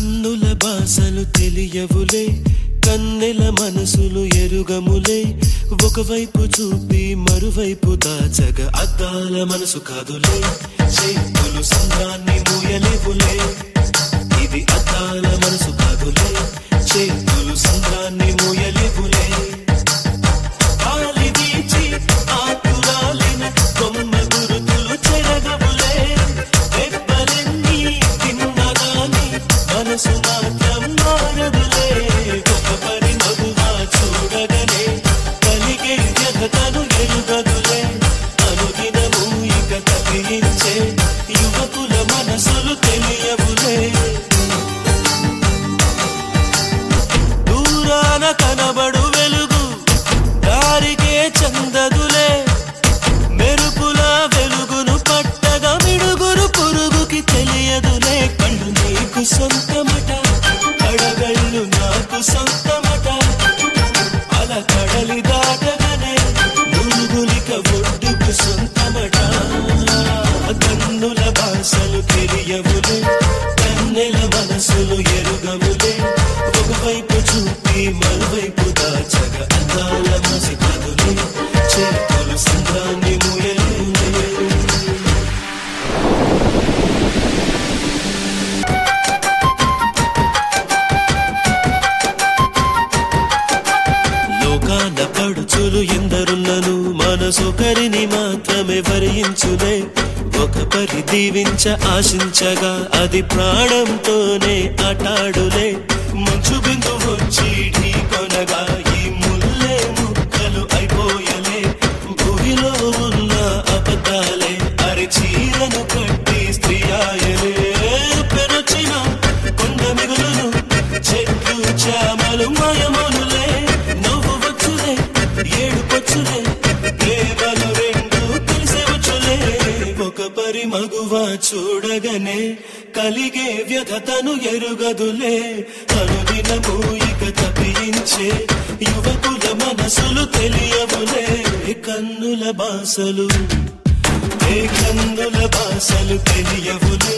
కన్నుల భాషలు తెలియవులే కన్నెల మనసులు ఎరుగములే ఒకవైపు చూపి మరువైపు దాచగా అద్దాల మనసు కాదులే చేతులు సంద్రాన్ని మూయలేవులే ఇది అద్దాల మనసు కాదులే చేతులు సంద్రాన్ని మూయలేవులే గాలి వీచి ఆకురాలిన కొమ్మ గురుతులు చెరగవులే దెబ్బలెన్ని తిన్నగాని మనసు మాత్రం మారదులే ఒక పరి మగువా చూడగనే కలిగే వ్యధతను ఎరుగదులే అనుదినము ఇక తప్పించే యువకుల మనసులు తెలియవులే దూరాన కనబడు వెలుగు దారికే చందదులే మెరుపుల వెలుగును పట్టగా మిడుగురు పురుగుకి తెలియదులే కళ్ళు నీకు సొంతమట కడగళ్ళు నాకు సొంతమట అలా కడలి దాటగానే మురుగులిక ఒడ్డుకు సొంతమట కన్నుల భాషలు తెలియవులే కన్నెల మనసులు ఎరుగవులే ఒకవైపు చూపి మరువైపు దాచగా అద్దాల మసి కదులే చేతులు సంద్రాన్ని మూయలేవులే లోకాన పడుచులు ఎందరున్నను మనసొకరిని మాత్రమే వరించులే ఒక పరి దీవించ ఆశించగా అది ప్రాణంతోనే ఆటాడులే మంచు బిందు వచ్చి ఢీ కొనగా ఈ ముల్లే ముక్కలు అయిపోయలే భూమిలో ఉన్న అబద్ధాలే అరి చీరను కట్టి స్త్రీ ఆయలే పెరచిన కొండ మిగులును చెట్లు చామలు మాయమోనులే నవ్వు వచ్చులే ఏడుపొచ్చులే ప్రేమలు రెండు తెలిసే వచ్చులే ఒక పరి మగువా చూడగనే కలిగే వ్యధతను ఎరుగదులే అనుదినము ఇక తప్పించే యువకుల మనసులు తెలియవులే కన్నుల భాషలు తెలియవులే